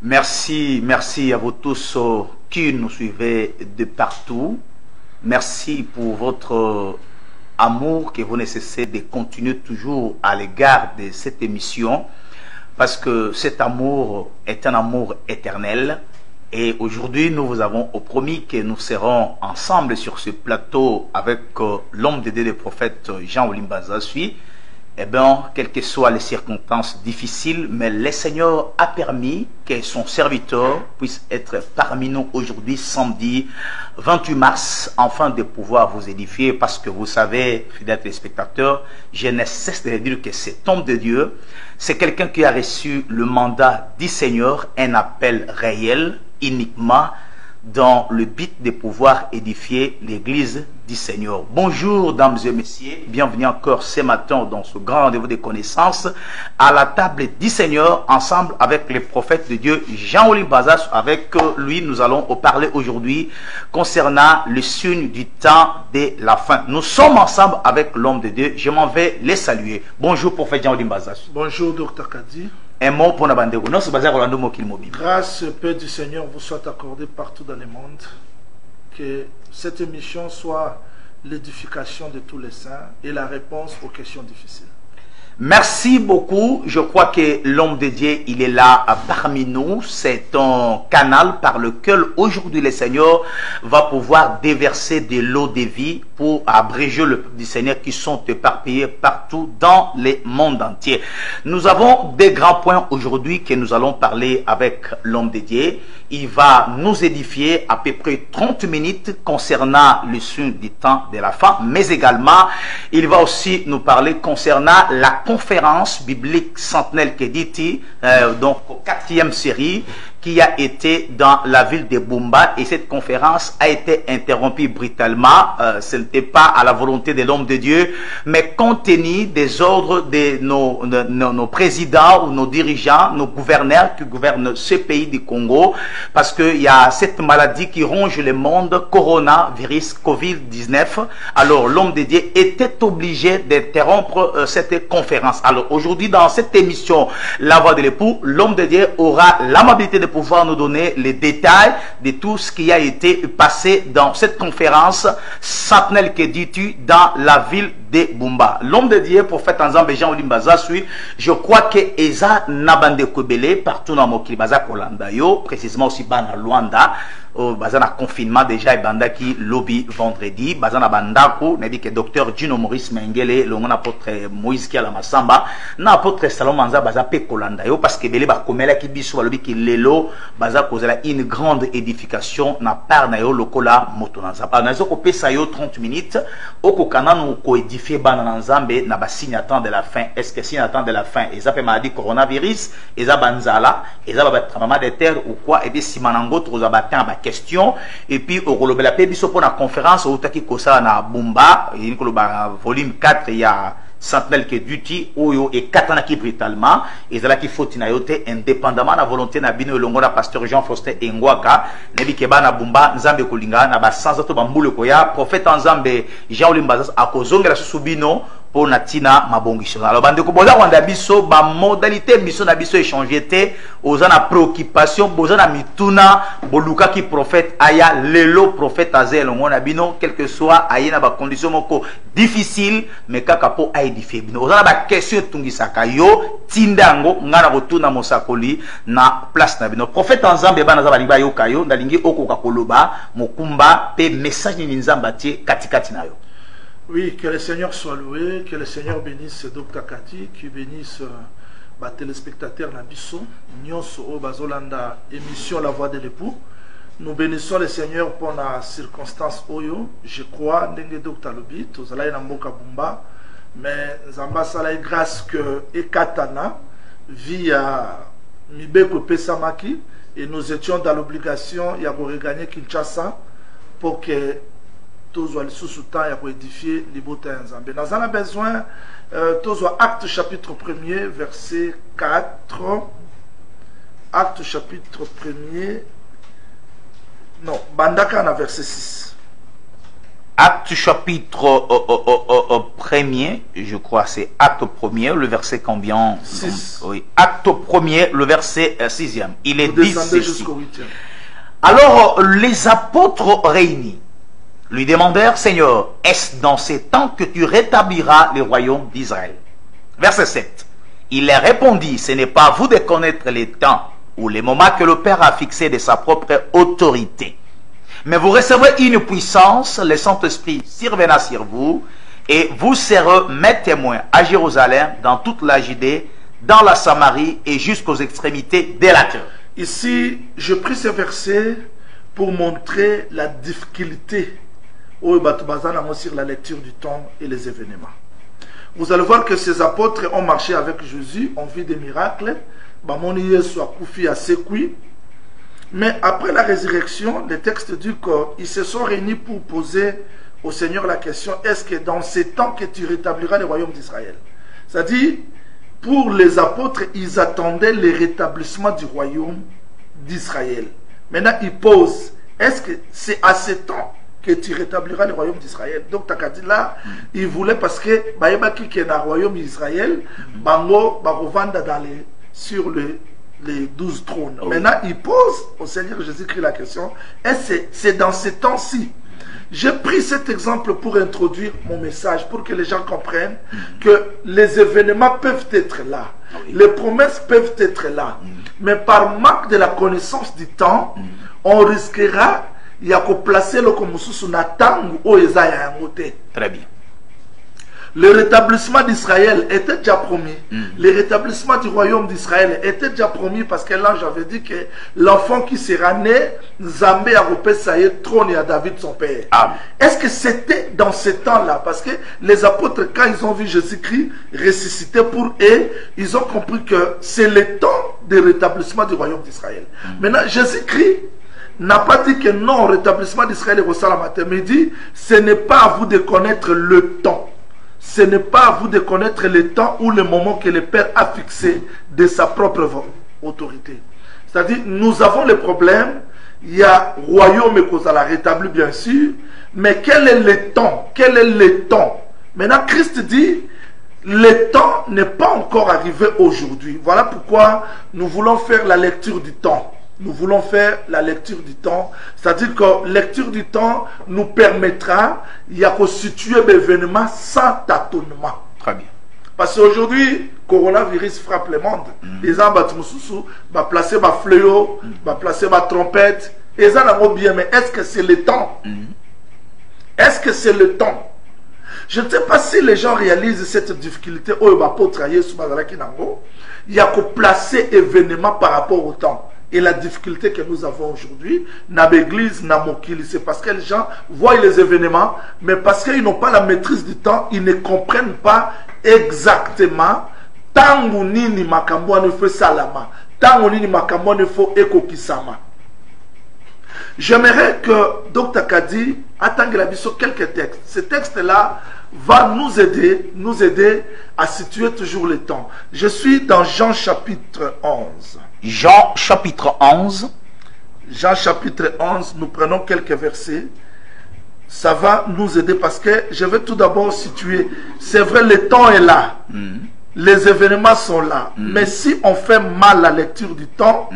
Merci à vous tous qui nous suivez de partout. Merci pour votre amour que vous ne cessez de continuer toujours à l'égard de cette émission, parce que cet amour est un amour éternel. Et aujourd'hui, nous vous avons promis que nous serons ensemble sur ce plateau avec l'homme de Dieu, le prophète Jean Olimbaza Sui. Eh bien, quelles que soient les circonstances difficiles, mais le Seigneur a permis que son serviteur puisse être parmi nous aujourd'hui, samedi 28 mars, afin de pouvoir vous édifier, parce que vous savez, fidèles téléspectateurs, je ne cesse de dire que cet homme de Dieu, c'est quelqu'un qui a reçu le mandat du Seigneur, un appel réel, uniquement dans le but de pouvoir édifier l'église du Seigneur. Bonjour, dames et messieurs, bienvenue encore ce matin dans ce grand rendez-vous de connaissances à la table du Seigneur, ensemble avec le prophète de Dieu Jean Olimbaza. Avec lui, nous allons parler aujourd'hui concernant le signe du temps de la fin. Nous sommes ensemble avec l'homme de Dieu. Je m'en vais les saluer. Bonjour, prophète Jean Olimbaza. Bonjour, Dr Kadi. Un mot pour Nabandego. Non, c'est basé sur l'ando mobile. Grâce, paix du Seigneur vous soit accordée partout dans le monde. Que cette émission soit l'édification de tous les saints et la réponse aux questions difficiles. Merci beaucoup. Je crois que l'homme de Dieu, il est là parmi nous. C'est un canal par lequel aujourd'hui le Seigneur va pouvoir déverser de l'eau de vie pour abréger le peuple du Seigneur qui sont éparpillés partout dans le monde entier. Nous avons des grands points aujourd'hui que nous allons parler avec l'homme de Dieu. Il va nous édifier à peu près 30 minutes concernant le signe du temps de la fin, mais également il va aussi nous parler concernant la conférence biblique centenaire Kediti, donc 4e série, qui a été dans la ville de Bumba, et cette conférence a été interrompue brutalement. Ce n'était pas à la volonté de l'homme de Dieu, mais compte tenu des ordres de nos présidents ou nos dirigeants, nos gouverneurs qui gouvernent ce pays du Congo, parce qu'il y a cette maladie qui ronge le monde, coronavirus, Covid-19. Alors l'homme de Dieu était obligé d'interrompre cette conférence. Alors aujourd'hui, dans cette émission La Voix de l'époux, l'homme de Dieu aura l'amabilité de pouvoir nous donner les détails de tout ce qui a été passé dans cette conférence centenaire que dis-tu dans la ville de Bumba. L'homme de Dieu, prophète Nzambe Jean Olimbaza Sui, je crois que Eza Nabande Kobele partout dans Mokili Baza Kolanda yo, précisément aussi Bana Luanda, Bazana confinement déjà et Bandaki lobby vendredi, Bazana Bandako, n'a dit que docteur Gino Maurice Mengele, le mon apôtre Moïse Kiala Massamba, na apôtre Salomon Manza Baza Pe Kolanda yo, parce que Bele ba komela ki biso ba lobi ki lelo Baza kozela une grande édification na part na yo lokola motonanza. Pa na zo ko pesa yo 30 minutes, oko kananu ko édifier bana Nzambe na ba signe attend de la fin. Est-ce que signe attend de la fin? Et ça peut m'a dit coronavirus, et ça banzala, et ça va tremblement de terre ou quoi, et puis si manango troza batin ba question, et puis au kolobela pe biso pour la conférence au taki kosa na Bumba, il koloba volume 4 il y a centenaire que duty oyo et katanaki brutalement et zala ki faut na yote indépendamment na volonté na bino longola pasteur Jean Faustin Engwaka nebi ke bana Bumba Nzambe kolinga na ba sanza to bambule ko ya prophète Nzambe Jean Olimbaza akozongela susubino pour natina mabongiso. Alors bande ko boza kwanda biso ba modalité biso na biso échanger té ozana préoccupation bozana mituna boluka ki prophète aya lelo prophète azel ngona bino quel que soit ayena ba condition moko difficile mais kaka po a édifier bino ozana ba question tungisaka yo tindango ngana botuna mosakoli na place na bino prophète Nzambe bana za baliba yo kayo ndalingi okoka koloba mokumba pe message ni Nzamba tie katikati na yo. Oui, que le Seigneur soit loué, que le Seigneur bénisse Dr Kati, qui bénisse les téléspectateurs Nabiso, Nyonso Bazolanda, émission La Voix de l'époux. Nous bénissons le Seigneur pour la circonstance Oyo. Je crois, Ndenge Dr Lobi, Tozala Namboka Bumba, mais Zamba Salai grâce que Ekatana via Mibeko Pesamaki, et nous étions dans l'obligation, il y a regagner Kinshasa pour que tous les sous-temps pour édifier les beautés Nzambe. Nous avons besoin tous acte chapitre 1er verset 4. Acte chapitre 1er. Non, Bandaka na verset 6. Acte chapitre 1er, je crois c'est Acte 1er, le verset combien? 6. Oui, Acte 1er, le verset 6e. Il est Vous dit descendez ceci. jusqu'au 8e. Alors les apôtres réunis lui demandèrent, Seigneur, est-ce dans ces temps que tu rétabliras le royaume d'Israël? Verset 7. Il leur répondit, ce n'est pas à vous de connaître les temps ou les moments que le Père a fixés de sa propre autorité. Mais vous recevrez une puissance, le Saint-Esprit surviendra sur vous, et vous serez mes témoins à Jérusalem, dans toute la Judée, dans la Samarie et jusqu'aux extrémités de la terre. Ici, je pris ce verset pour montrer la difficulté sur la lecture du temps et les événements. Vous allez voir que ces apôtres ont marché avec Jésus, ont vu des miracles. Mais après la résurrection, le texte dit qu'ils se sont réunis pour poser au Seigneur la question, est-ce que dans ces temps que tu rétabliras le royaume d'Israël? C'est-à-dire, pour les apôtres, ils attendaient le rétablissement du royaume d'Israël. Maintenant, ils posent, est-ce que c'est à ces temps que tu rétabliras le royaume d'Israël? Donc, tu as dit là, ils voulaient parce que, qui est dans le royaume d'Israël, sur les 12 trônes. Oui. Maintenant, il pose au Seigneur Jésus-Christ la question, est-ce que c'est dans ces temps-ci? J'ai pris cet exemple pour introduire mon message, pour que les gens comprennent que les événements peuvent être là, les promesses peuvent être là, mais par manque de la connaissance du temps, on risquera de placer le Komususu na tangu o ezaya ngote. Très bien. Le rétablissement d'Israël était déjà promis. Le rétablissement du royaume d'Israël était déjà promis parce que l'ange avait dit que l'enfant qui sera né, Zambé a repéré trône à David son père. Est-ce que c'était dans ce temps-là? Parce que les apôtres, quand ils ont vu Jésus-Christ ressuscité pour eux, ils ont compris que c'est le temps de rétablissement du royaume d'Israël. Maintenant, Jésus-Christ n'a pas dit que non, le rétablissement d'Israël est au Salamate, mais il dit, ce n'est pas à vous de connaître le temps. Ce n'est pas à vous de connaître le temps ou le moment que le Père a fixé de sa propre autorité. C'est-à-dire, nous avons le problème, il y a royaume et cause à la rétablir bien sûr, mais quel est le temps? Quel est le temps? Maintenant, Christ dit, le temps n'est pas encore arrivé aujourd'hui. Voilà pourquoi nous voulons faire la lecture du temps. Nous voulons faire la lecture du temps, c'est-à-dire que la lecture du temps nous permettra de situer l'événement sans tâtonnement. Très bien. Parce qu'aujourd'hui, le coronavirus frappe le monde. Les gens vont placer ma fléau, vont placer ma trompette. Et ça n'a pas bien, mais est-ce que c'est le temps? Est-ce que c'est le temps? Je ne sais pas si les gens réalisent cette difficulté. Il y a que placer événement par rapport au temps. Et la difficulté que nous avons aujourd'hui, dans l'église, dans Mokili, c'est parce que les gens voient les événements, mais parce qu'ils n'ont pas la maîtrise du temps, ils ne comprennent pas exactement tangu nini makambo ne fait salama, tangu nini makambo ne fait ekokisama. J'aimerais que Dr Kadi attende la biso quelques textes. Ces textes-là vont nous aider à situer toujours le temps. Je suis dans Jean chapitre 11. Jean chapitre 11. Jean chapitre 11, nous prenons quelques versets. Ça va nous aider parce que je vais tout d'abord situer. C'est vrai, le temps est là. Les événements sont là. Mais si on fait mal la lecture du temps,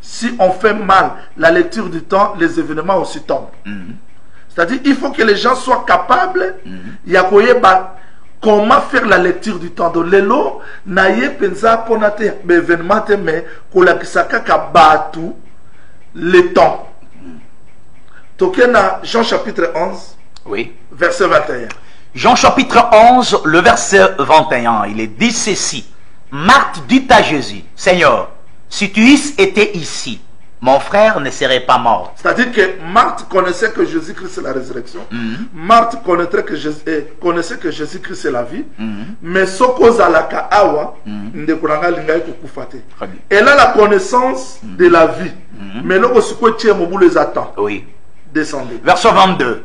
si on fait mal la lecture du temps, les événements aussi tombent. C'est-à-dire qu'il faut que les gens soient capables. Comment faire la lecture du temps de l'élo? Naye pensa ponate événement mais kolakisaka kabatu le temps. Tokena Jean chapitre 11. Oui. Verset 21. Jean chapitre 11, le verset 21. Il est dit ceci. Marthe dit à Jésus, Seigneur, si tu eusses été ici, mon frère ne serait pas mort. C'est-à-dire que Marthe connaissait que Jésus-Christ c'est la résurrection. Marthe connaissait que Jésus-Christ c'est la vie. Mais Soko Zalaka Awa, elle a la connaissance de la vie. Mais là, on les attend. Oui. Descendez. Verset 22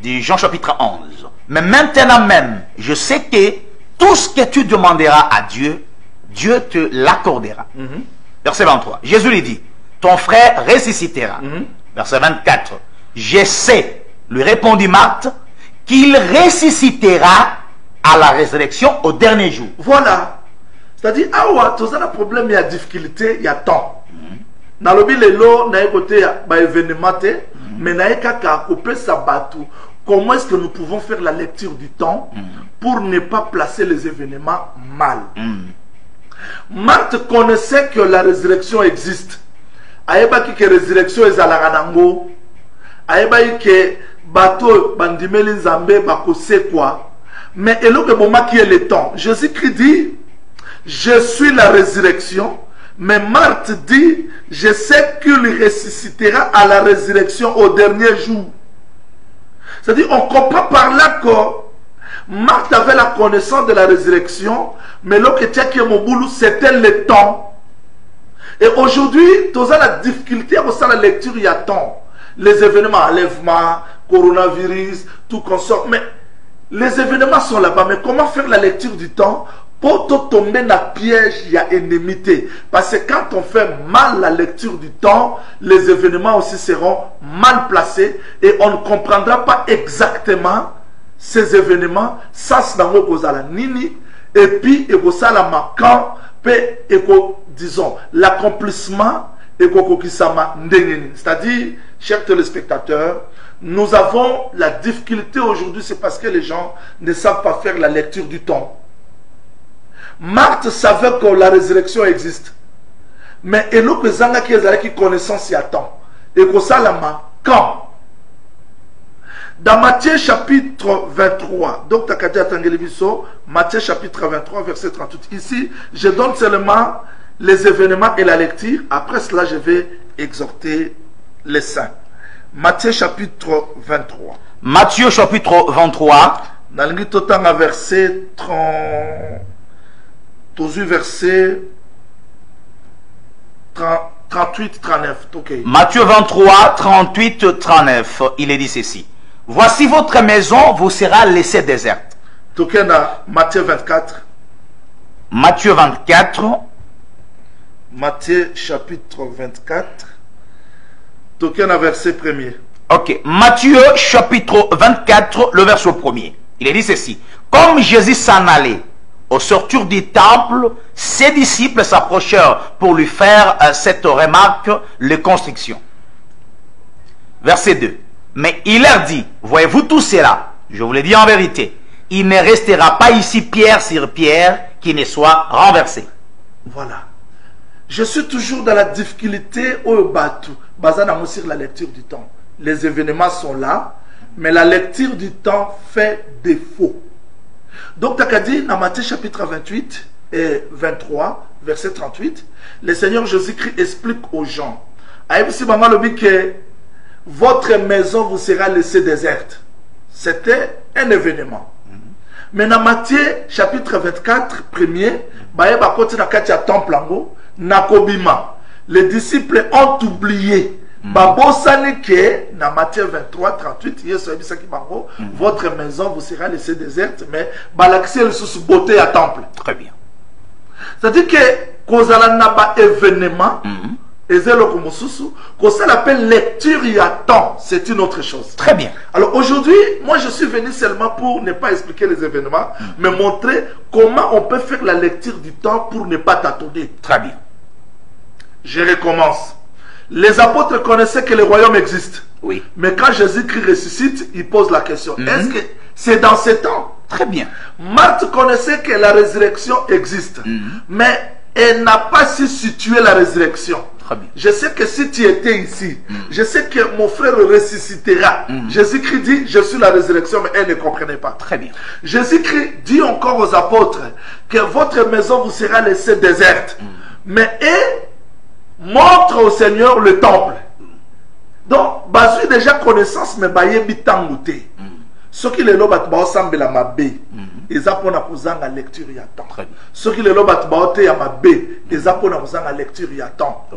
de Jean chapitre 11. Mais maintenant même, je sais que tout ce que tu demanderas à Dieu, Dieu te l'accordera. Verset 23. Jésus lui dit, ton frère ressuscitera. Verset 24. Je sais, lui répondit Marthe, qu'il ressuscitera à la résurrection au dernier jour. Voilà. C'est-à-dire, awa, tout ça, le problème, il y a difficulté, il y a temps. Dans le lelo, na côté ba événement, mais na kaka couper sa batou. Comment est-ce que nous pouvons faire la lecture du temps pour ne pas placer les événements mal? Marthe connaissait que la résurrection existe. Aïeba ki que résurrection est à la ranango. Aïeba que bateau bandimeli nzambe bakose quoi. Mais elo que moment qui est le temps. Jésus-Christ dit, je suis la résurrection. Mais Marthe dit, je sais qu'il ressuscitera à la résurrection au dernier jour. C'est-à-dire, on comprend par là que Marthe avait la connaissance de la résurrection, mais l'autre c'était le temps. Et aujourd'hui, tu as la difficulté à faire la lecture, il y a temps. Les événements, enlèvement, coronavirus, tout consort. Mais les événements sont là-bas. Mais comment faire la lecture du temps? Pour tomber dans le piège, il y a ennemité. Parce que quand on fait mal la lecture du temps, les événements aussi seront mal placés et on ne comprendra pas exactement ces événements. Ça, c'est dans le nini. Et puis, il y a quand, disons, l'accomplissement et c'est-à-dire, chers téléspectateurs, nous avons la difficulté aujourd'hui, c'est parce que les gens ne savent pas faire la lecture du temps. Marthe savait que la résurrection existe. Mais il y a qui connaissance y attend. Et que ça l'a quand? Dans Matthieu chapitre 23, donc Matthieu chapitre 23, verset 38. Ici, je donne seulement les événements et la lecture. Après cela, je vais exhorter les saints. Matthieu chapitre 23. Matthieu chapitre 23. Dans le verset 30. Verset 38-39. Okay. Matthieu 23, 38-39. Il est dit ceci. Voici votre maison vous sera laissée déserte. Matthieu 24. Matthieu 24. Matthieu chapitre 24. Verset 1er. Ok. Matthieu chapitre 24, le verset 1er. Il est dit ceci. Comme Jésus s'en allait au sortir du temple, ses disciples s'approchèrent pour lui faire cette remarque, les constructions. Verset 2. Mais il leur dit, voyez-vous tout cela? Je vous le dis en vérité, il ne restera pas ici pierre sur pierre qui ne soit renversé. Voilà. Je suis toujours dans la difficulté au bateau, basé sur la lecture du temps. Les événements sont là, mais la lecture du temps fait défaut. Donc, tu as dit dans Matthieu chapitre 28 et 23, verset 38, le Seigneur Jésus-Christ explique aux gens, que votre maison vous sera laissée déserte. C'était un événement. Mais dans Matthieu chapitre 24, premier, les disciples ont oublié. Dans Matthieu 23, 38, votre maison vous sera laissée déserte, mais elle sous beauté à temple. Très bien. C'est-à-dire que quand on a un événement, qu'on s'appelle lecture il y a temps, c'est une autre chose. Très bien. Alors aujourd'hui, moi je suis venu seulement pour ne pas expliquer les événements, mais montrer comment on peut faire la lecture du temps pour ne pas tâtonner. Très bien. Je recommence. Les apôtres connaissaient que le royaume existe. Oui. Mais quand Jésus-Christ ressuscite, il pose la question. Est-ce que c'est dans ce temps? Très bien. Marthe connaissait que la résurrection existe. Mais elle n'a pas su situer la résurrection. Très bien. Je sais que si tu étais ici, je sais que mon frère ressuscitera. Jésus-Christ dit, je suis la résurrection, mais elle ne comprenait pas. Très bien. Jésus-Christ dit encore aux apôtres que votre maison vous sera laissée déserte. Mais montre au Seigneur le temple. Donc, j'ai déjà connaissance, mais je suis ce qui est là, c'est la mabé. Et ça pour la lecture il y a temps. Ce qui est là, c'est la mabé. Et ça pour la lecture il y a temps.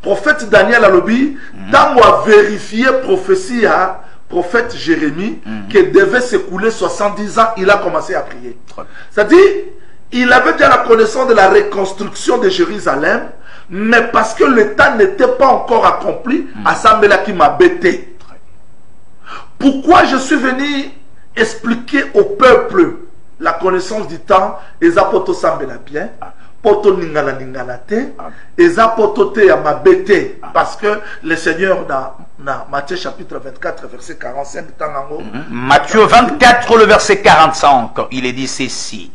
Prophète Daniel a lobby, tant moi vérifié prophétie à prophète Jérémie qui devait s'écouler 70 ans, il a commencé à prier. C'est-à-dire, il avait déjà la connaissance de la reconstruction de Jérusalem, mais parce que le temps n'était pas encore accompli, Assemblée qui m'a bêté. Pourquoi je suis venu expliquer au peuple la connaissance du temps, eza poto sambela bien, poto ningala ningala te, eza poto te ya mabete, parce que le Seigneur dans Matthieu chapitre 24 verset 45 tangango. Matthieu 24 le verset 45, il est dit ceci.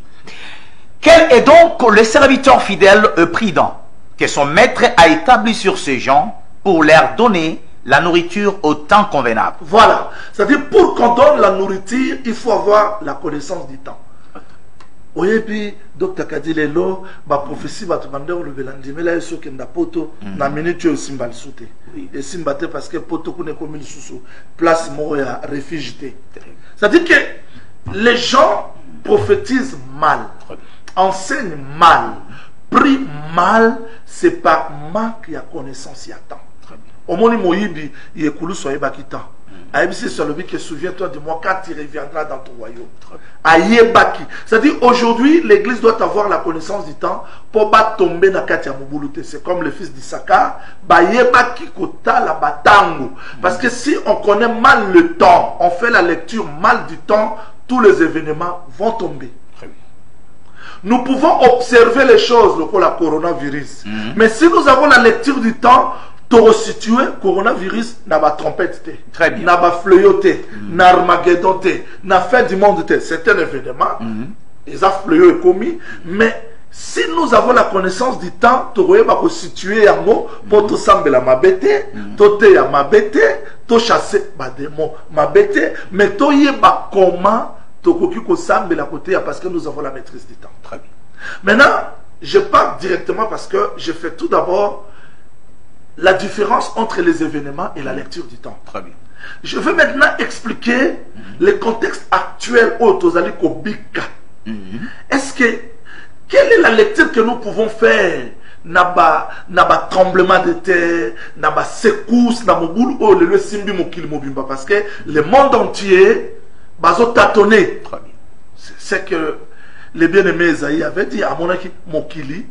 Quel est donc le serviteur fidèle et prudent que son maître a établi sur ces gens pour leur donner la nourriture au temps convenable? Voilà, c'est-à-dire pour qu'on donne la nourriture, il faut avoir la connaissance du temps. Et puis, Dr. Kadilelo, ma prophétie va te demander le Belandime, là, il y a poto, na minute au Simbal Souté. Et Simbate parce que poto qu'on est comme sous place moya réfugié. C'est-à-dire que les gens prophétisent mal, enseignent mal, prient mal, c'est par manque de connaissance, il y a temps. Au moment où Moïbi, il est coulé sur les bâtiments. Aïbisi sur le que souviens-toi de moi quand il reviendra dans ton royaume. Aïebaki. C'est-à-dire aujourd'hui, l'église doit avoir la connaissance du temps pour pas tomber dans Katia Mouboulute. C'est comme le fils d'Issaka. Baïebaki kota la batango. Parce que si on connaît mal le temps, on fait la lecture mal du temps, tous les événements vont tomber. Nous pouvons observer les choses pour la coronavirus. Mais si nous avons la lecture du temps, pour situer coronavirus n'a pas trompette, n'a pas fleuilloté, n'a Armageddon, n'a fait du monde. C'est un événement. Ils ont fleuillé et commis. Mais si nous avons la connaissance du temps, tu vas situer un mot pour tout sembler ma bête, tout est ma bête, tout chasser ma démon, ma bête, mais tout y est comment tu peux sembler à côté parce que nous avons la maîtrise du temps. Très bien. Maintenant, je pars directement parce que je fais tout d'abord la différence entre les événements et la lecture du temps. Très bien. Je vais maintenant expliquer le contexte actuel au Tozali Kobika. Est-ce que, quelle est la lecture que nous pouvons faire? Naba tremblement de terre, naba secousse, naba boule, oh, le simbi mokili mobimba, parce que le monde entier, bazo tâtonné. Très bien. C'est que les bien-aimés Esaïe avaient dit à mon avis Mokili,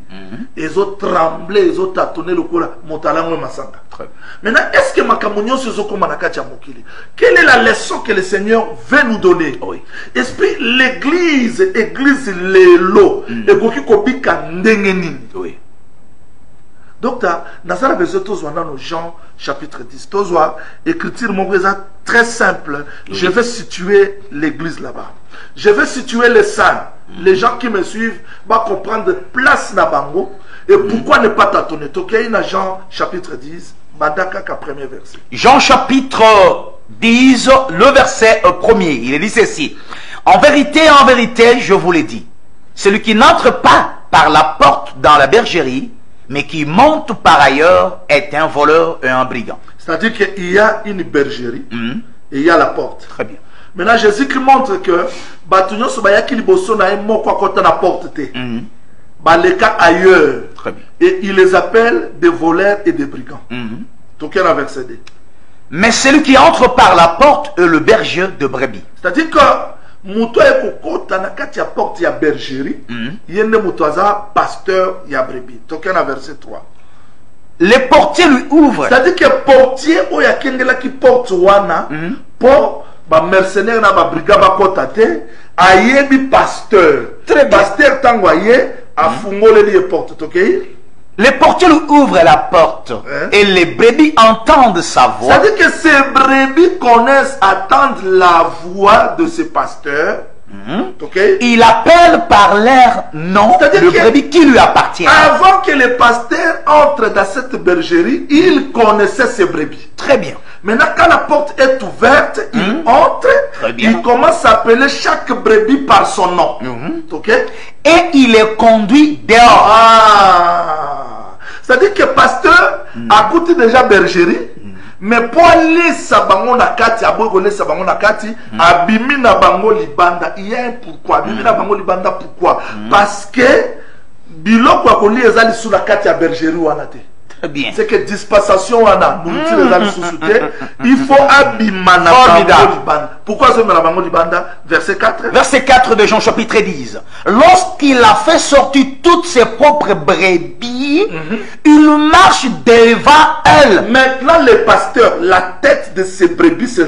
ils ont tremblé, ils ont tâtonné le cours, Montalango Masanga. Maintenant, est-ce que Makamounion se sont comme Anakatia Mokili? Quelle est la leçon que le Seigneur veut nous donner? Esprit, l'église, les lots, et Goki Kobika Ndengenin. Oui. Donc, dans la version de Jean chapitre 10, écriture très simple. Je vais situer l'église là-bas. Je vais situer les saints. Les gens qui me suivent vont comprendre place Nabango et pourquoi ne pas tâtonner. Jean chapitre 10, Badaka premier verset. Jean chapitre 10, le verset premier, il est dit ceci. En vérité, je vous l'ai dit, celui qui n'entre pas par la porte dans la bergerie, mais qui monte par ailleurs, est un voleur et un brigand. C'est-à-dire qu'il y a une bergerie et il y a la porte. Très bien. Maintenant, Jésus qui montre que Batunyo Sobayaki Liboso n'a pas la porte. Baleka ailleurs. Très bien. Et il les appelle des voleurs et des brigands. Donc, il y a verset 2. Mais celui qui entre par la porte est le berger de brebis. C'est-à-dire que Mouto est kokota na kati ya porte ya bergerie, yende mouto aza pasteur ya brebis. Donc, il y a verset 3. Les portiers lui ouvrent. C'est-à-dire que portier oya kengela ki porte wana pour ba mercenaire na ba brigade ba kota te ayebi pasteur. Très bien. Pasteur tango aye afungole li porte, OK? Les portiers lui ouvrent la porte et les brebis entendent sa voix. C'est-à-dire que ces brebis connaissent, attendent la voix de ce pasteur. Okay. Il appelle par leur nom le brebis qui lui appartient. Avant que le pasteur entre dans cette bergerie, il connaissait ces brebis. Très bien. Maintenant, quand la porte est ouverte, il entre, il commence à appeler chaque brebis par son nom. Okay? Et il les conduit dehors. C'est-à-dire que le pasteur a coûté déjà bergerie, mais pour aller sabango na kati, abogo sabango na kati, abimi na bango libanda. Il y a un pourquoi. Abimi na bango libanda pourquoi? Parce que biloko akoli ezali sous la kati ya bergerie wanate. C'est que dispensation wana nourriture ezali sous soute. Il faut abima na bango libanda. Pourquoi c'est na bango libanda? Verset 4. Verset 4 de Jean chapitre 10. Lorsqu'il a fait sortir toutes ses propres brebis, il marche devant elles. Maintenant le pasteur, la tête de ces brebis,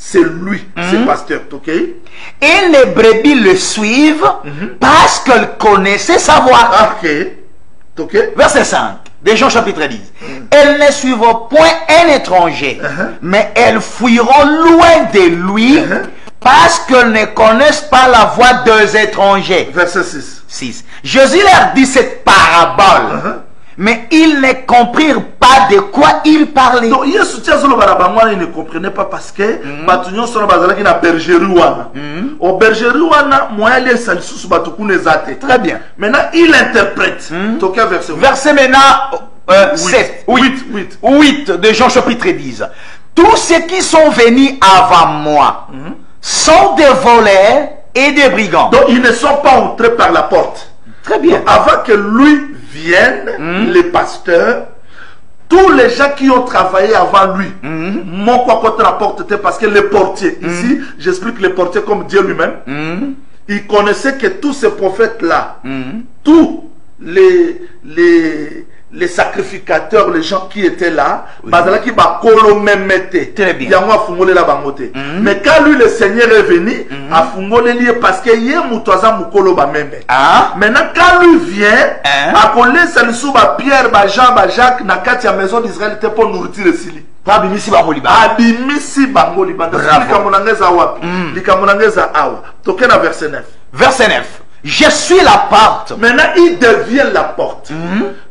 c'est lui, c'est pasteur, ok? Et les brebis le suivent parce qu'elles connaissaient sa voix. Ok. Ok. Verset 5 de Jean chapitre 10. Elles ne suivent point un étranger, mais elles fuiront loin de lui parce qu'elles ne connaissent pas la voix des étrangers. Verset 6. 6. Jésus leur dit cette parabole, mais ils ne comprirent pas de quoi il parlait. Donc, il ne comprenait pas parce que Batunyon sont dans la bergerie. Au bergerie, Très bien. maintenant, il interprète. Verset Verset maintenant 7, 8 de Jean chapitre 10. Tous ceux qui sont venus avant moi sont des voleurs et des brigands. Donc, ils ne sont pas entrés par la porte. Très bien. Donc, avant que lui vienne, les pasteurs, tous les gens qui ont travaillé avant lui, m'ont quoi contre la porte, parce que les portiers, ici, j'explique les portiers comme Dieu lui-même, il connaissait que tous ces prophètes-là, tous les sacrificateurs, les gens qui étaient là, Très bien. mais quand lui le Seigneur est venu, parce que maintenant quand lui vient, Pierre, Jean, Jacques, Nakati à maison d'Israël était pour nourrir le Sili. Abimisi bango libanda. Verset 9. Verset 9. Je suis la porte. Maintenant, il devient la porte.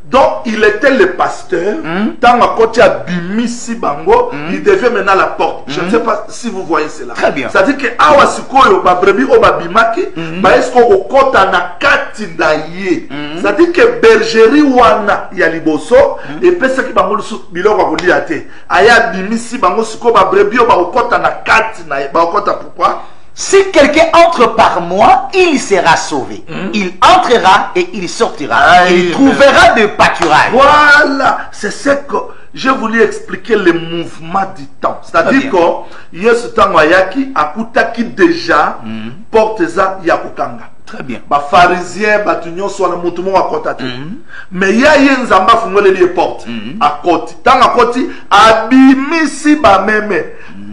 Donc, il était le pasteur. Tant à côté à Bimisi Bango, il devient maintenant la porte. Je ne sais pas si vous voyez cela. Très bien. C'est-à-dire que Awa Sikoyo, Babrebi, Obabimaki, est-ce qu'on compte na kati na ye. C'est-à-dire que bergerie wana ya liboso, et puis ce qui bango le bilo wa goliate. Aya Bimisi Bango Siko Babrebi, Obakota na kati na ye. Bakota pourquoi? Si quelqu'un entre par moi, il sera sauvé. Il entrera et il sortira. Il trouvera de pâturage. Voilà, c'est ce que j'ai voulu expliquer le mouvement du temps. C'est-à-dire que Yesu Tango Yaki akutaki déjà porte za yakukanga. Très bien. Ba pharisien batunyo soit le mutumo wa kotate. Mais ya yenzamba fungole les portes à côté. Tant à côté abimisi ba meme.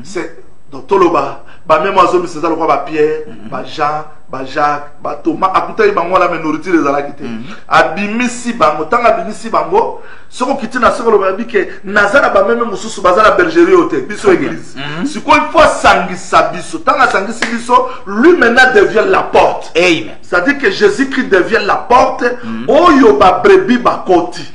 C'est Dotoloba. Même oiseau, c'est ça le roi Pierre, Jean, Jacques, Thomas, Akuta Bango la minorité des alakité. Abimisi Bango, tant Abimisi Bango, ce qu'on quitte na solo babi que Nazara ba même mususu bazala bergerie hôtel, biso église. Ce qu'on faut sangisa biso, tant sangisa biso, lui maintenant devient la porte. Amen. C'est-à-dire que Jésus-Christ devient la porte. Oyo ba brebi ba koti.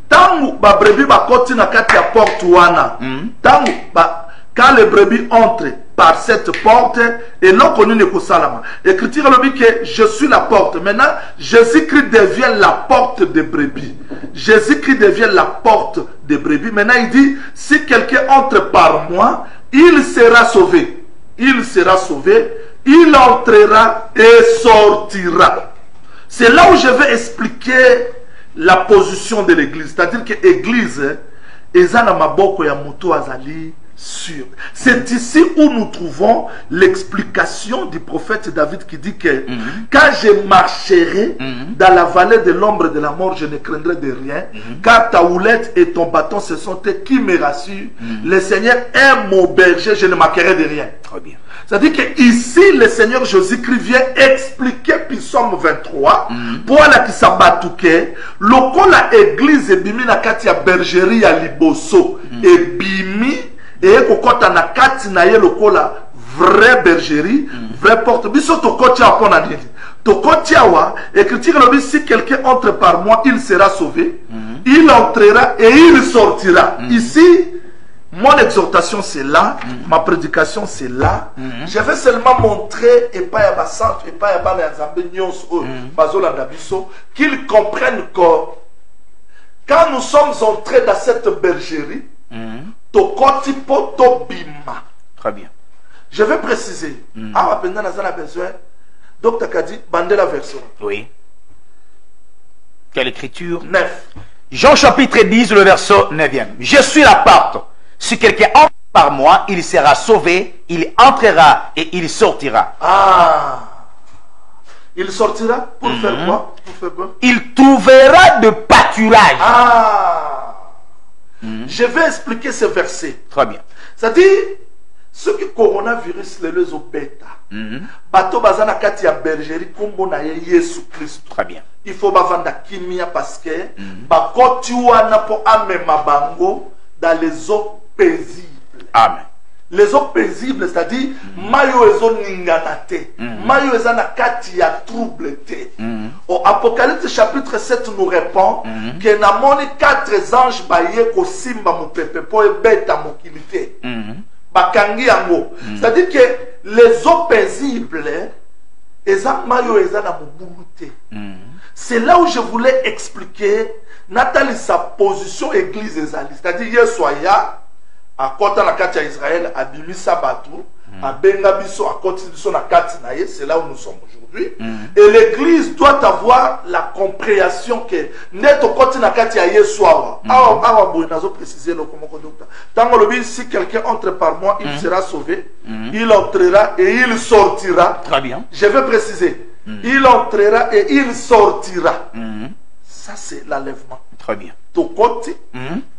Tangu ba brebi ba koti na kati ya porte wana. Tangu ba quand les brebis entrent par cette porte, et non connu ne salama. L'écriture le dit que je suis la porte. Maintenant, Jésus-Christ devient la porte des brebis. Jésus-Christ devient la porte des brebis. Maintenant, il dit, si quelqu'un entre par moi, il sera sauvé. Il sera sauvé, il entrera et sortira. C'est là où je vais expliquer la position de l'église. C'est-à-dire que l'église, ezana maboko ya muto azali. C'est ici où nous trouvons l'explication du prophète David qui dit que quand je marcherai dans la vallée de l'ombre de la mort, je ne craindrai de rien, car ta houlette et ton bâton, ce sont eux qui me rassurent. Le Seigneur est mon berger, je ne manquerai de rien. Très bien. C'est-à-dire que ici, le Seigneur Jésus-Christ vient expliquer Psaume 23 pour la qui s'abatouke, lokola église bimi na kati ya bergerie ya liboso et bimi et kokota na kati na ye lokola vraie bergerie, vraie porte. Biso tokoti a pona nini. Tokoti awa, écriture le dit si quelqu'un entre par moi, il sera sauvé. Il entrera et il sortira. Ici, mon exhortation c'est là, ma prédication c'est là. Je vais seulement montrer et pas à ma centre et pas à ma qu'ils comprennent que quand nous sommes entrés dans cette bergerie, très bien. Je vais préciser. Ah, maintenant, nous avons besoin. Docteur Kadi, bandez la version. Oui. Quelle écriture? 9. Jean chapitre 10, le verset 9e. Je suis la porte. Si quelqu'un entre par moi, il sera sauvé, il entrera et il sortira. Ah. Il sortira pour faire quoi? Pour faire quoi? Il trouvera de pâturage. Ah. Je vais expliquer ce verset. Très bien. C'est-à-dire, Ce qui coronavirus les obéta. Bato bazana kati ya bergerie kombo na Yesu Christ. Très bien. Il faut bavanda kimia parce que bakoti wana po amema bango dans les eaux paisibles. Amen. Les eaux paisibles, c'est-à-dire mayo ezo ninganate, mayo ezana kati ya trouble te. Au Apocalypse chapitre 7 nous répond que namoni 4 anges baye ko simba mu pepe po ebeta mokilité. Bakangi yango. C'est-à-dire que les eaux paisibles eza mayo ezana mubuluté. C'est là où je voulais expliquer Nathalie sa position église ezali. C'est-à-dire Yesoya à côté la carte d'Israël, à Bimisa Batou, à Bengabiso, à côté de son Akatinaye, c'est là où nous sommes aujourd'hui. Et l'église doit avoir la compréhension que net au côté de la carte d'Yeswawa. Ah, bon, nous préciser le comment conducteur. Tant que si quelqu'un entre par moi, il sera sauvé, il entrera et il sortira. Très bien. Je vais préciser. Il entrera et il sortira. Ça, c'est l'enlèvement. Très bien. Tokoti,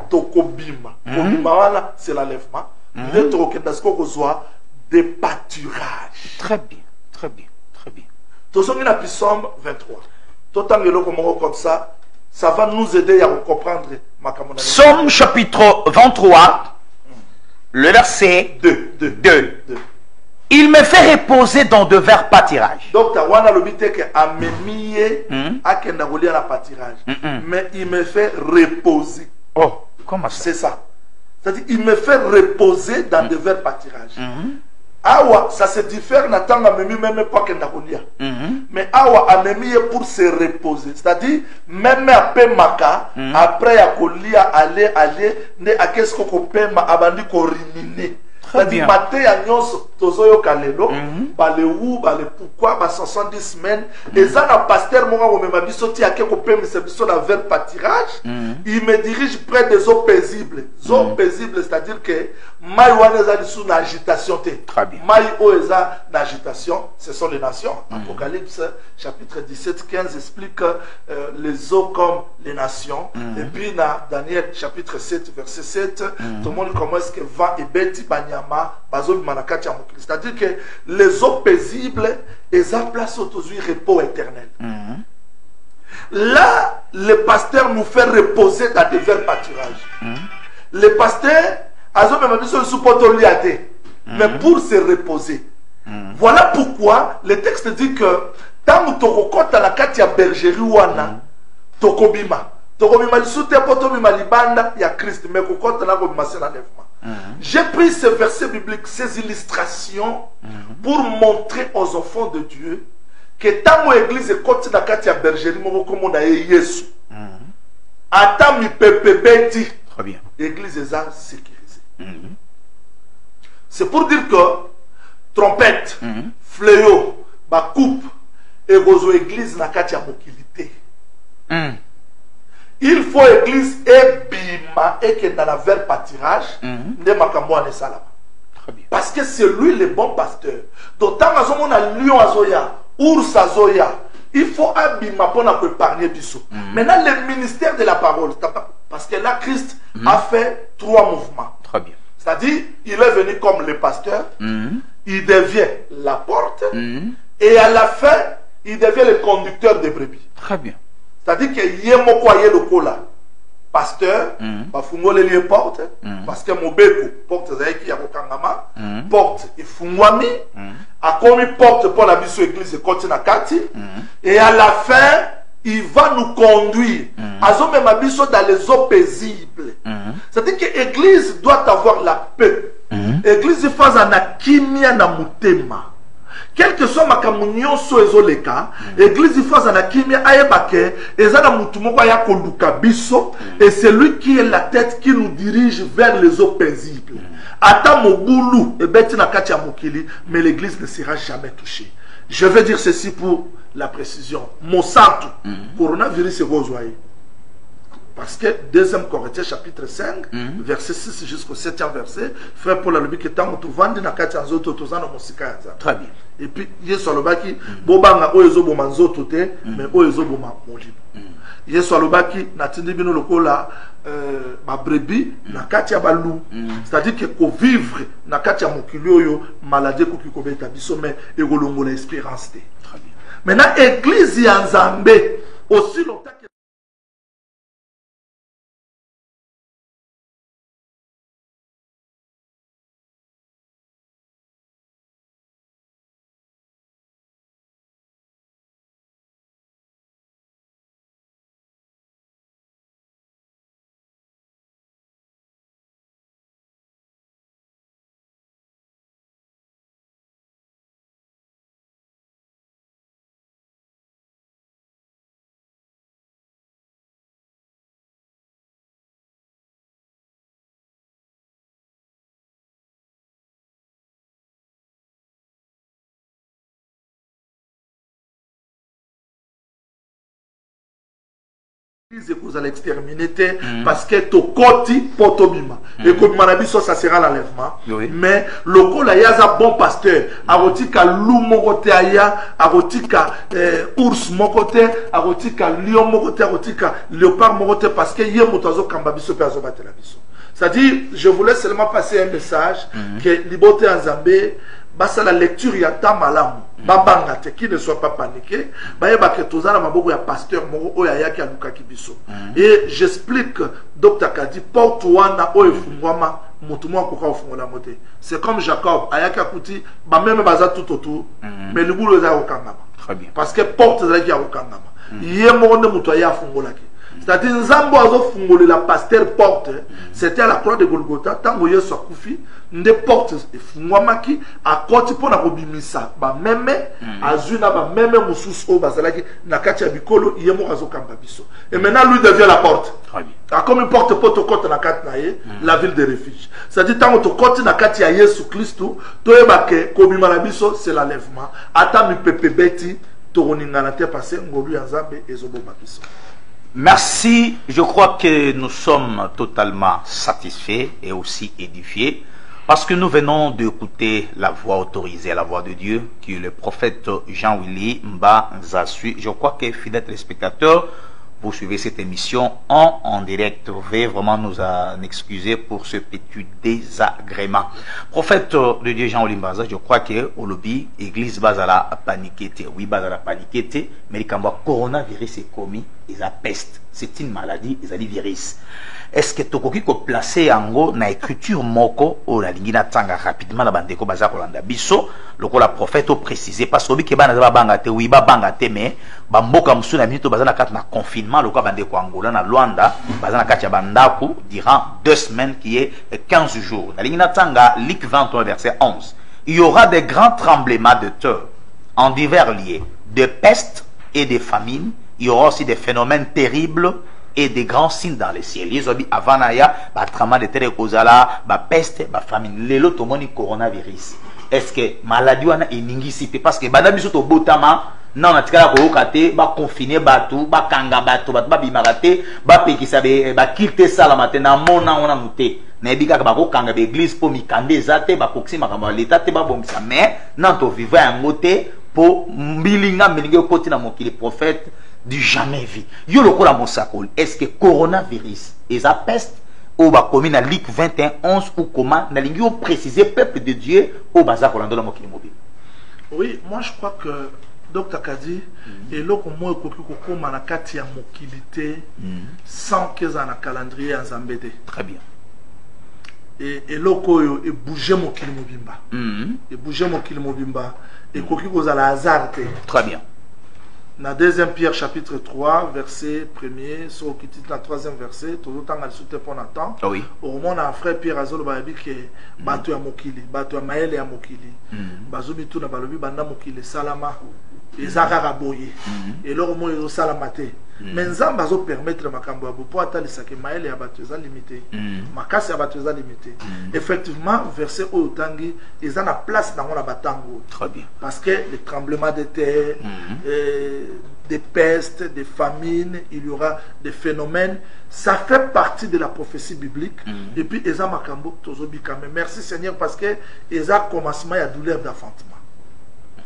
tokobima. Kobima wala, c'est l'enlèvement. Le tokendasko kozwa des pâturages. Très bien, très bien, très bien. Tosongi na Psaume 23. Totangelo comme ça va nous aider à comprendre makamona. Psaume chapitre 23, le verset 2. Il me fait reposer dans de verts pâtirages. Donc, Tawana l'obité que amemiye akenda golia la pâtirage. Mais il me fait reposer. Oh, comment ça? C'est ça. C'est-à-dire, il me fait reposer dans de verts pâtirages. Awa, ça se diffère n'attend amemi même pas kenda golia. Mais awa amemiye pour se reposer. C'est-à-dire, même après maka, après à kolia, aller, ne a qu'est-ce qu'on peut ma abandi koriminer. C'est-à-dire, maté à nyonso, tozoyo kalelo, bale ou, bale pourquoi, ba 70 semaines, et ça, na pasteur, mon gars, m'a biso ti ake ko peme se biso la vers pâtirage, il me dirige près des eaux paisibles. Eaux paisibles, c'est-à-dire que, maï wana eza sous l'agitation te. Très bien. Maï o eza l'agitation, ce sont les nations. Apocalypse, chapitre 17, 15 explique les eaux comme les nations. Et puis, na Daniel, chapitre 7, verset 7, tout le monde comment est-ce que va et beti banya. C'est-à-dire que les eaux paisibles, elles ont place aujourd'hui repos éternel. Là, le pasteur nous fait reposer dans des verts pâturages. Le pasteur a même besoin de supporter liaté, mais pour se reposer. Voilà pourquoi le texte dit que tant que tu rencontres la carte ya bergerie wana, tokobima. Tokobima lisute potobima libanda ya Christ, mais kokota na kobima c'est l'enlèvement. J'ai pris ces versets bibliques, ces illustrations pour montrer aux enfants de Dieu que tant que l'église est côté de la carte de bergerie, comme on a Yesu, attends mi pepe beti, l'église est sécurisée. C'est pour dire que trompette, fléau, ba coupe, et vos églises na carte de mokilité. Il faut église et bima et que dans la vers pâtirage de makambo ane salama. Parce que c'est lui le bon pasteur. D'autant que on a lion azoya, ours azoya, il faut abima pour nous épargner biso. Maintenant le ministère de la parole, parce que là Christ a fait 3 mouvements. Très bien. C'est-à-dire il est venu comme le pasteur, il devient la porte et à la fin il devient le conducteur des brebis. Très bien. C'est-à-dire que yemo kwaye le kola pasteur bafungole les portes parce que mobeko porte zaiki ya kokangama porte ifungwami akomi porte pour la biso église et continue na kati et à la fin il va nous conduire azome mabiso dans les eaux paisibles. C'est-à-dire que l'église doit avoir la paix. Église faza na kimia na mutema. Quel que soit ma communion sur les cas, l'église faza na kimia ayebake ezana mutumoko ya koluka biso et c'est lui qui est la tête qui nous dirige vers les eaux paisibles. Ata mobulu et beti na kati ya mokili, mais l'église ne sera jamais touchée. Je vais dire ceci pour la précision. Monsanto, coronavirus est rejoint. Parce que 2 Corinthiens chapitre 5, verset 6 jusqu'au 7e verset, frère Paul a dit que tant que tu vends na kati nzoto tozana mosika ya. Très bien. Et puis Yesu alobaki bobanga oyo boma nzoto te mais oyo boma molimo. Yesu alobaki natindi bino lokola ba brebis na kati ya balu. C'est-à-dire que ko vivre na kati ya mokili oyo maladie ko ki ko beta biso mais ekolongola espérance te. Très bien. Maintenant église ya Nzambe aussi longtemps que vous allez exterminer parce que to koti potobima et comme manabiso ça sera l'enlèvement mais le kola yaza bon pasteur arotika loup mokote aya arotika ours mokote arotika lion mokote arotika léopard mokote parce que yé motazo kambabiso pe azo batela biso. C'est-à-dire je voulais seulement passer un message que liberté en Zambie basa la lecture ya tamalamu babangate qui ne soit pas paniqué bayeba que tozana maboko ya pasteur moko oya yaki aluka kibiso et j'explique Dr Kadi porte wana oyo fungwama mutu mwa koka ofungola mote c'est comme Jacob ayaki akuti ba même baza tout autour mais le boulot za okangama Très bien. parce que porte za ki okangama yé moko ne mutu ya fungola ki. C'est-à-dire Nzambo azo fungoli la pasteur porte c'était à la croix de Golgotha tango Yesu akufi nde porte fungwamaki akoti pona kobimisa ba meme azuna ba meme mususu o bazalaki na kati ya bikolo yemo azokamba biso et maintenant lui devient la porte. Très bien. A comme une porte poto kote na kati na ye la ville de refuge. C'est-à-dire tango to kote na kati ya Yesu Kristo toyeba ke kobima na biso c'est l'enlèvement ata mi pepe beti to roningana te passé ngolu ya Nzambe ezoboma biso. Merci, je crois que nous sommes totalement satisfaits et aussi édifiés parce que nous venons d'écouter la voix autorisée, la voix de Dieu, qui est le prophète Jean-Willy Mba Nzasui. Je crois que, fidèles téléspectateurs, vous suivez cette émission en direct. Vous pouvez vraiment nous en excuser pour ce petit désagrément. Prophète de Dieu Jean-Willy Mba Nzasui, je crois que au lobby, église bazala paniqué. Oui, bazala paniqué, mais quand le coronavirus est commis, ils a peste. C'est une maladie, ils a dit virus. Est-ce que tokoki ko placer yango na écriture moko o la lingina tanga rapidement la bandeko baza kolanda biso loko la prophète au préciser parce que obi ke bana za banga te oui ba banga te mais ba mboka musu na minute baza na kati na confinement loko bandeko Angola na Luanda baza na kati ya bandako durant 2 semaines qui est 15 jours. La lingina tanga Luc 21 verset 11. Il y aura des grands tremblements de terre en divers lieux, de peste et de famine. Il y aura aussi des phénomènes terribles et des grands signes dans les ciels. Les obi avanaya, ba trama de terre kozala, ba peste, ba famine. Lelo tomoni coronavirus. Est-ce que maladie wana eningisi te parce que bana biso to botama na na tikala ko okate ba confiner batu, ba kanga batu, ba bimarate, ba pekisa ba kilte sala matena mona ona muté. Na ebika ba ko kanga be église po mikande zate ba kokisi makamba l'état te ba bombisa mais nan to vivre en moté po mbilinga mbilinga okoti na mokili prophète du jamais vu. Yo lokola mosakol. Est-ce que coronavirus et sa peste au bas commis na Luc 21:11 ou comment na lingi préciser peuple de Dieu au bazar kolando la mokili mobile. Oui, moi je crois que Dr Kadi et loko mo ekoki kokoma na kati ya mokilité sans que ça na calendrier en Zambété. Très bien. Et loko yo e bouger mokili mobimba. Et bouger mokili mobimba et koki kozala hasard te. Très bien. Dans 2 Pierre chapitre 3 verset 1er sur qui titre la 3e verset tout le temps à soutenir pour temps. Oui. Au moment un frère Pierre Azolo ba bi que bato ya mokili, bato ya maele ya mokili. Bazobi tout na balobi banda mokili salama. ezaka boye et leur mo ezo sala maté mais nzamba zo permettre makambo abo po atalisa ke maele ya bato eza limité makasi ya bato eza limité effectivement verset oyo tangi eza na place nango na batango Très bien. parce que les tremblements de terre des pestes, des famines, il y aura des phénomènes. Ça fait partie de la prophétie biblique. Et puis, Eza Makambo, Tozobi Kame. Merci Seigneur parce que Eza commencement, il y a douleur d'enfantement.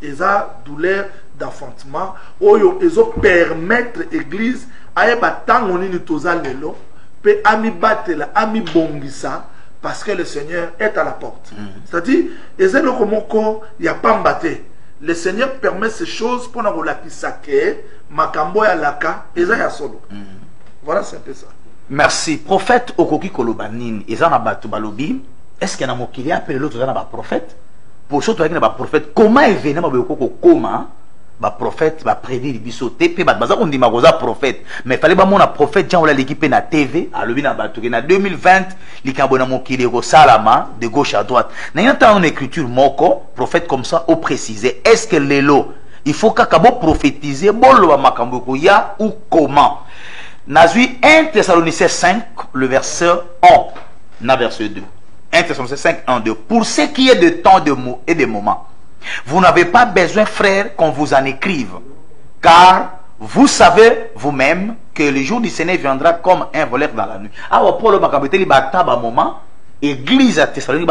Eza douleur d'enfantement. Oyo, Ezo permettre l'église à ebatang oni ni toza lelo, pe ami batela, ami bongisa, parce que le Seigneur est à la porte. C'est-à-dire, Eza le komoko, il n'y a pas mbaté. Le Seigneur permet ces choses pour nous la makambo ya laka eza ya solo. Voilà, c'est un peu ça. Merci. Prophète Okoki Kolobanin, ezana batu balobi, est-ce qu'il y a un mokili appelé l'autre dans ba prophète? Pour surtout avec ba prophète, comment événement ba yoko comment ba prophète ba prédire biso TP ba baza ondima koza prophète, mais fallait ba mona prophète Jean ola l'équipe na TV, alobi na batu na 2020 likambo na mokili ko salama de gauche à droite. Na yanta en écriture moko, prophète comme ça au préciser, est-ce que l'élo il faut qu'akabo prophétiser bolo makambo ko ya ou comment? Nazui 1 Thessaloniciens 5 le verset 1 na verset 2. 1 Thessaloniciens 5 1 2. Pour ce qui est de temps de mots et de moments, vous n'avez pas besoin, frères, qu'on vous en écrive, car vous savez vous-même que le jour du Seigneur viendra comme un voleur dans la nuit. Alors, pour le moment, église à Thessalonique,